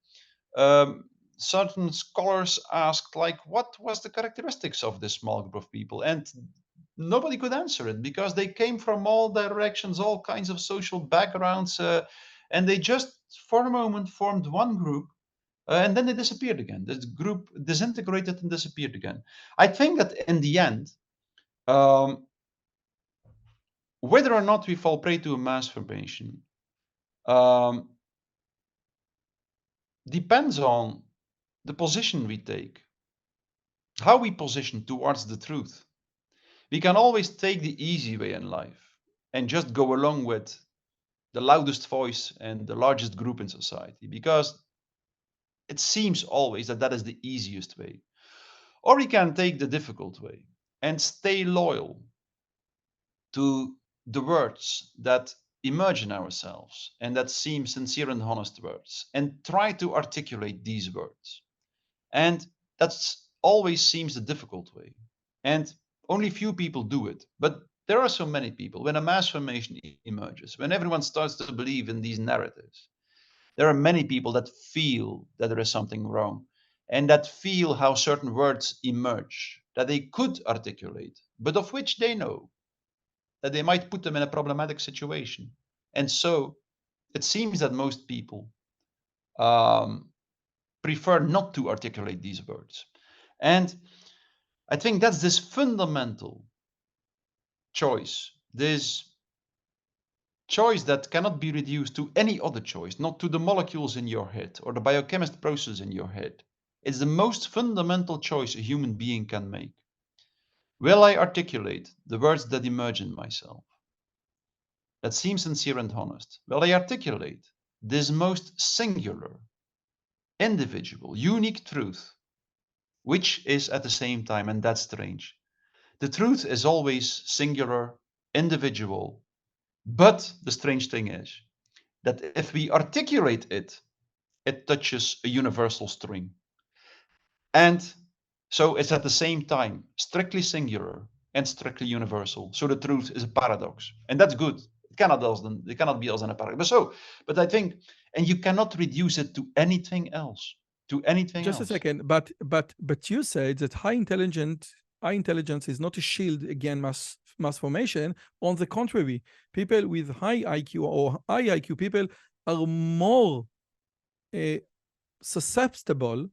certain scholars asked, like, what was the characteristics of this small group of people? And nobody could answer it, because they came from all directions, all kinds of social backgrounds, and they just, for a moment, formed one group, and then they disappeared again. This group disintegrated and disappeared again. I think that in the end, whether or not we fall prey to a mass formation depends on the position we take, how we position towards the truth. We can always take the easy way in life and just go along with the loudest voice and the largest group in society, because it seems always that is the easiest way. Or we can take the difficult way and stay loyal to the words that emerge in ourselves and that seem sincere and honest words, and try to articulate these words. And that's always seems the difficult way. And only few people do it. But there are so many people. When a mass formation emerges, when everyone starts to believe in these narratives, there are many people that feel that there is something wrong, and that feel how certain words emerge that they could articulate, but of which they know that they might put them in a problematic situation. And so it seems that most people prefer not to articulate these words. And I think that's this fundamental choice, this choice that cannot be reduced to any other choice, not to the molecules in your head or the biochemist process in your head. It's the most fundamental choice a human being can make. Will I articulate the words that emerge in myself, that seem sincere and honest? Will I articulate this most singular, individual, unique truth, which is at the same time, and that's strange, the truth is always singular, individual, but the strange thing is that if we articulate it, it touches a universal string. And so it's at the same time strictly singular and strictly universal. So the truth is a paradox, and that's good. It cannot be else than a paradox. But I think, and you cannot reduce it to anything else. To anything Just else. a second, but you said that high intelligence is not a shield against mass formation. On the contrary, people with high IQ or high IQ people are more susceptible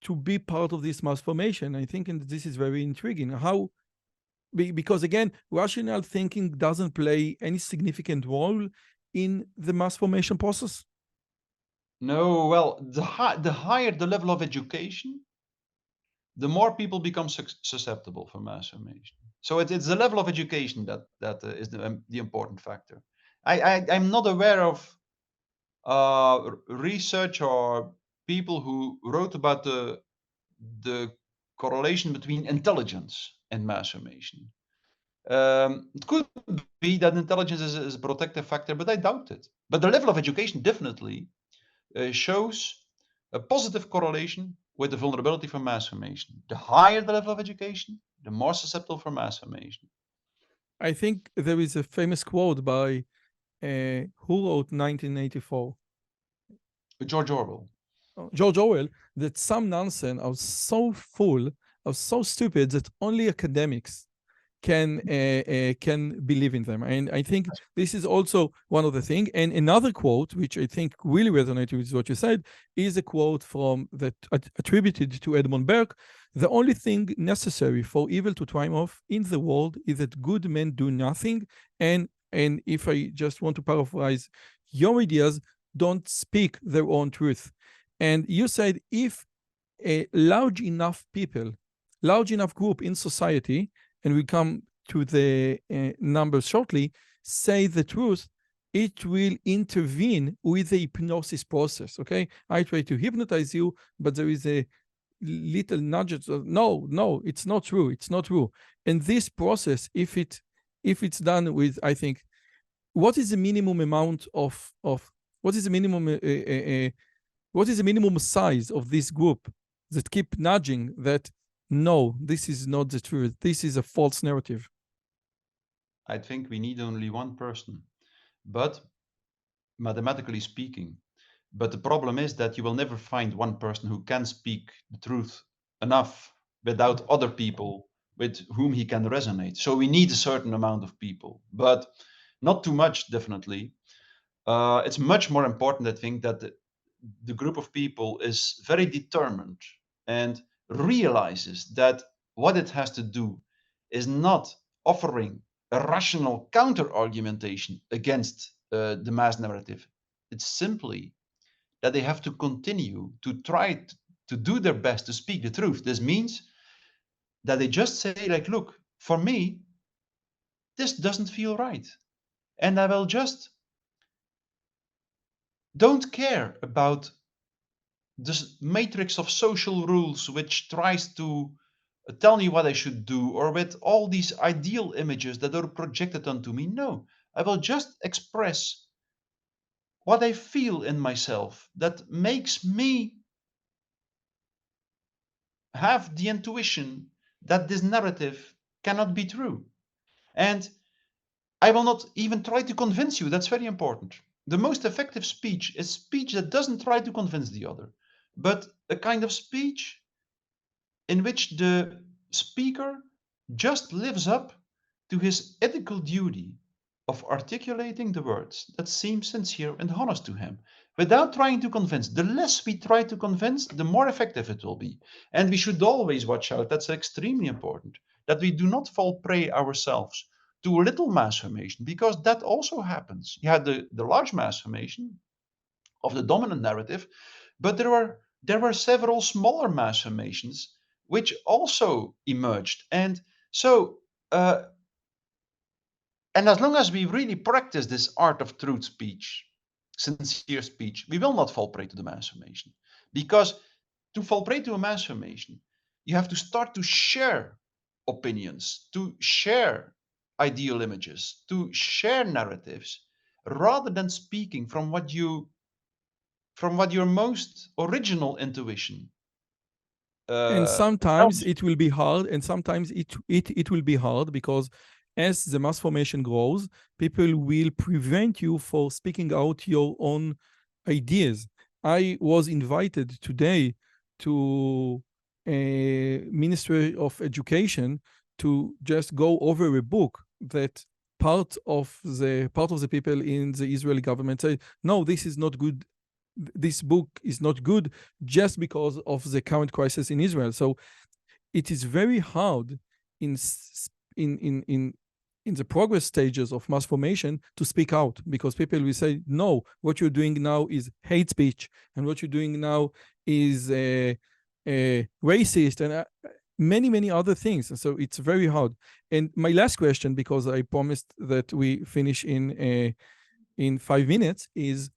to be part of this mass formation. I think and this is very intriguing. How, because again, rational thinking doesn't play any significant role in the mass formation process. No, well, the higher the level of education, the more people become susceptible for mass formation. So it's the level of education that is the important factor. I'm not aware of research or people who wrote about the correlation between intelligence and mass formation. It could be that intelligence is a protective factor, but I doubt it. But the level of education definitely shows a positive correlation with the vulnerability for mass formation. The higher the level of education, the more susceptible for mass formation. I think there is a famous quote by who wrote 1984? George Orwell. George Orwell, that some nonsense are so full, are so stupid that only academics can believe in them. And I think this is also one of the things. And another quote, which I think really resonated with what you said, is a quote from that attributed to Edmund Burke. The only thing necessary for evil to triumph in the world is that good men do nothing. And if I just want to paraphrase your ideas, don't speak their own truth. And you said if a large enough people, large enough group in society, and we come to the numbers shortly, say the truth, it will intervene with the hypnosis process, okay? I try to hypnotize you, but there is a little nudge of, no, it's not true, it's not true. And this process, if it's done with, I think, what is the minimum amount of what is the minimum size of this group that keep nudging that no, this is not the truth, this is a false narrative? I think we need only one person, but mathematically speaking. But the problem is that you will never find one person who can speak the truth enough without other people with whom he can resonate. So we need a certain amount of people, but not too much, definitely. It's much more important, I think, that the group of people is very determined and realizes that what it has to do is not offering a rational counter argumentation against the mass narrative. It's simply that they have to continue to try to do their best to speak the truth. This means that they just say, like, look, for me, this doesn't feel right. And I will just don't care about this matrix of social rules which tries to tell me what I should do, or with all these ideal images that are projected onto me. No, I will just express what I feel in myself that makes me have the intuition that this narrative cannot be true. And I will not even try to convince you. That's very important. The most effective speech is speech that doesn't try to convince the other, but a kind of speech in which the speaker just lives up to his ethical duty of articulating the words that seem sincere and honest to him, without trying to convince. The less we try to convince, the more effective it will be. And we should always watch out, that's extremely important, that we do not fall prey ourselves to a little mass formation, because that also happens. You had the large mass formation of the dominant narrative, but there were several smaller mass formations which also emerged. And so, and as long as we really practice this art of truth speech, sincere speech, we will not fall prey to the mass formation. Because to fall prey to a mass formation, you have to start to share opinions, to share ideal images, to share narratives, rather than speaking from what your most original intuition. And sometimes it will be hard, and sometimes it will be hard because as the mass formation grows, people will prevent you for speaking out your own ideas. I was invited today to a Ministry of Education to just go over a book that part of the people in the Israeli government say, no, this is not good. this book is not good just because of the current crisis in Israel. So it is very hard in the progress stages of mass formation to speak out, because people will say, no, what you're doing now is hate speech, and what you're doing now is racist, and many other things. And so it's very hard. And my last question, because I promised that we finish in 5 minutes, is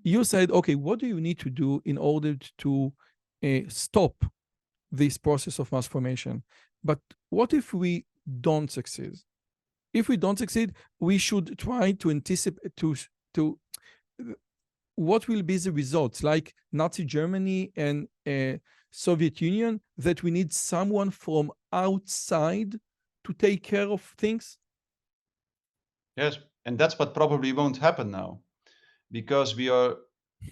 you said, okay, what do you need to do in order to stop this process of mass formation? But what if we don't succeed? If we don't succeed, we should try to anticipate to what will be the results, like Nazi Germany and Soviet Union, that we need someone from outside to take care of things? Yes, and that's what probably won't happen now, because we are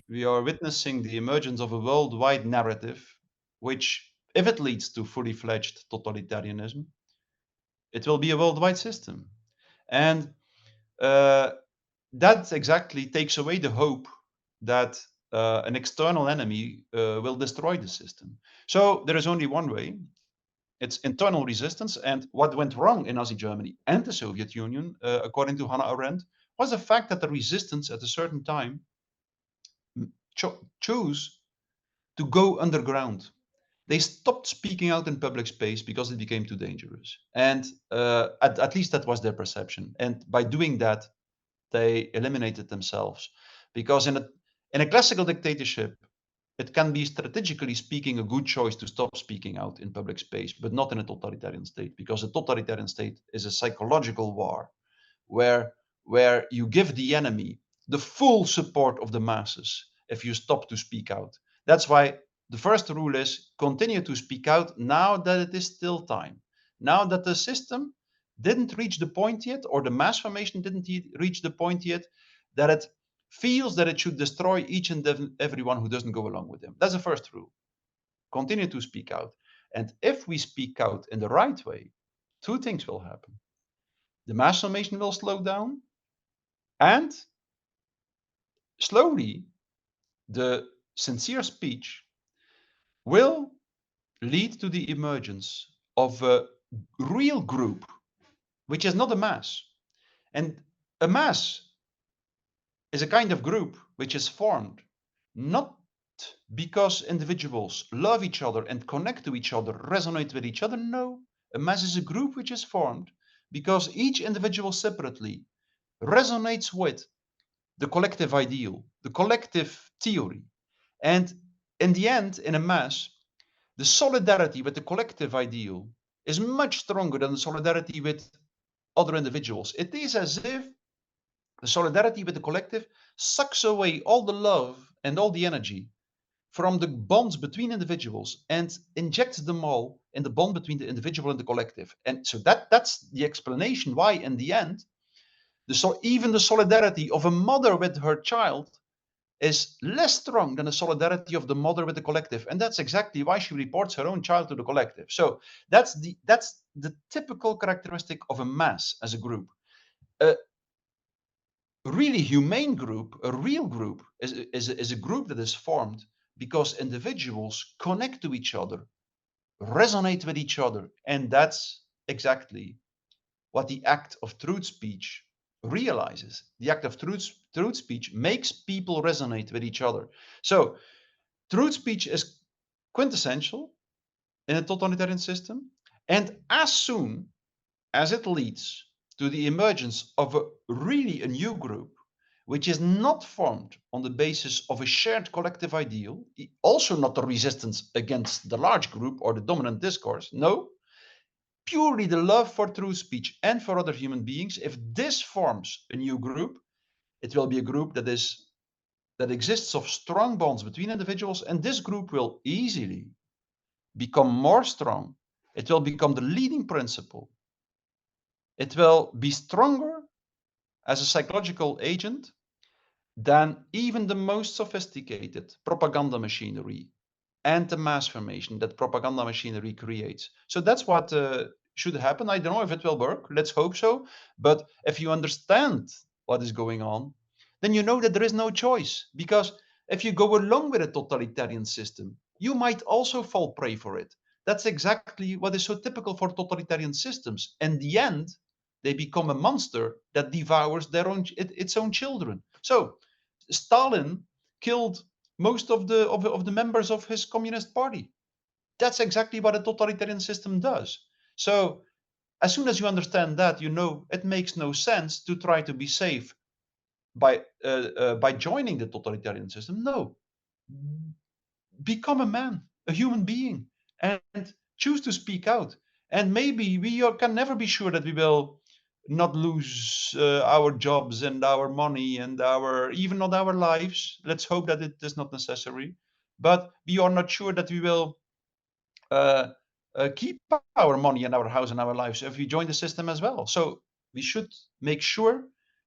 witnessing the emergence of a worldwide narrative, which, if it leads to fully fledged totalitarianism, it will be a worldwide system. And that exactly takes away the hope that an external enemy will destroy the system. So there is only one way. It's internal resistance. And what went wrong in Nazi Germany and the Soviet Union, according to Hannah Arendt, was the fact that the resistance at a certain time chose to go underground. They stopped speaking out in public space because it became too dangerous. And at least that was their perception. And by doing that, they eliminated themselves. Because in a classical dictatorship, it can be, strategically speaking, a good choice to stop speaking out in public space, but not in a totalitarian state, because a totalitarian state is a psychological war where you give the enemy the full support of the masses if you stop to speak out. That's why the first rule is continue to speak out now that it is still time. Now that the system didn't reach the point yet, or the mass formation didn't reach the point yet, that it feels that it should destroy each and everyone who doesn't go along with them. That's the first rule. Continue to speak out. And if we speak out in the right way, two things will happen. The mass formation will slow down, and slowly the sincere speech will lead to the emergence of a real group, which is not a mass. And a mass is a kind of group which is formed not because individuals love each other and connect to each other, resonate with each other. No, a mass is a group which is formed because each individual separately resonates with the collective ideal, the collective theory. And in the end, in a mass, the solidarity with the collective ideal is much stronger than the solidarity with other individuals. It is as if the solidarity with the collective sucks away all the love and all the energy from the bonds between individuals and injects them all in the bond between the individual and the collective. And so that's the explanation why, in the end, even the solidarity of a mother with her child is less strong than the solidarity of the mother with the collective. And that's exactly why she reports her own child to the collective. So that's the typical characteristic of a mass as a group. A really humane group, a real group, is a group that is formed because individuals connect to each other, resonate with each other. And that's exactly what the act of truth speech realizes. The act of truth speech makes people resonate with each other. So truth speech is quintessential in a totalitarian system. And as soon as it leads to the emergence of a new group, which is not formed on the basis of a shared collective ideal, also not a resistance against the large group or the dominant discourse, no, purely the love for true speech and for other human beings, if this forms a new group, it will be a group that exists of strong bonds between individuals, and this group will easily become more strong. It will become the leading principle. It will be stronger as a psychological agent than even the most sophisticated propaganda machinery and the mass formation that propaganda machinery creates. So that's what should happen. I don't know if it will work. Let's hope so. But if you understand what is going on, then you know that there is no choice, because if you go along with a totalitarian system, you might also fall prey for it. That's exactly what is so typical for totalitarian systems. In the end, they become a monster that devours its own children. So Stalin killed most of the members of his communist party. That's exactly what a totalitarian system does. So as soon as you understand that, you know it makes no sense to try to be safe by joining the totalitarian system. No, become a man, a human being, and choose to speak out. And maybe we can never be sure that we will not lose our jobs and our money and our even not our lives. Let's hope that it is not necessary. But we are not sure that we will uh, keep our money and our house and our lives if we join the system as well. So we should make sure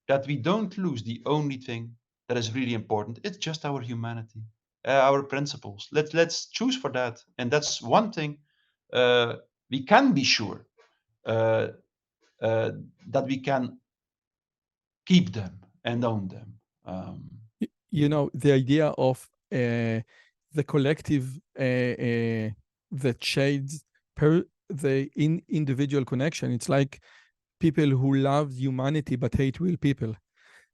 that we don't lose the only thing that is really important. It's just our humanity, our principles. Let's choose for that, and that's one thing we can be sure uh, that we can keep them and own them. You know, the idea of the collective that shades per the individual connection. It's like people who love humanity but hate real people.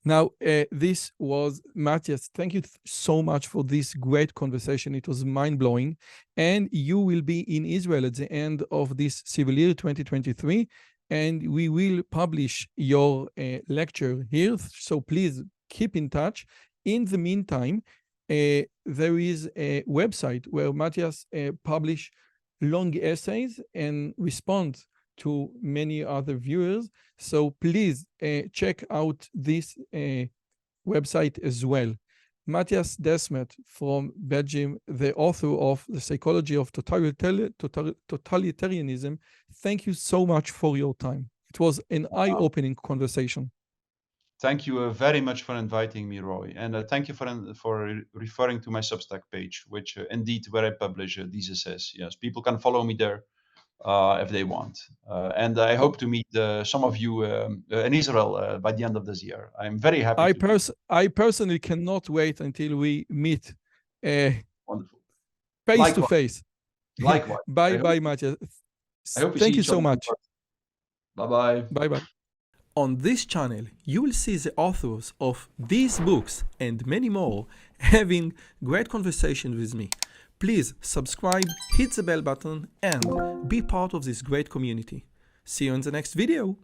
Now, this was Mattias. Thank you so much for this great conversation. It was mind-blowing. And you will be in Israel at the end of this civil year 2023, and we will publish your lecture here. So please keep in touch. In the meantime, there is a website where Mattias publish long essays and respond to many other viewers. So please check out this website as well. Mattias Desmet from Belgium, the author of The Psychology of Totalitarianism. Thank you so much for your time. It was an eye-opening conversation. Thank you very much for inviting me, Roy, and thank you for referring to my Substack page, which indeed where I publish these essays. Yes, people can follow me there if they want, and I hope to meet some of you in Israel by the end of this year. I'm very happy. I personally cannot wait until we meet Wonderful. face to face. Likewise. Bye, Mattias. Thank you so much. Bye bye. Bye bye. On this channel, you will see the authors of these books and many more having great conversations with me. Please subscribe, hit the bell button, and be part of this great community. See you in the next video.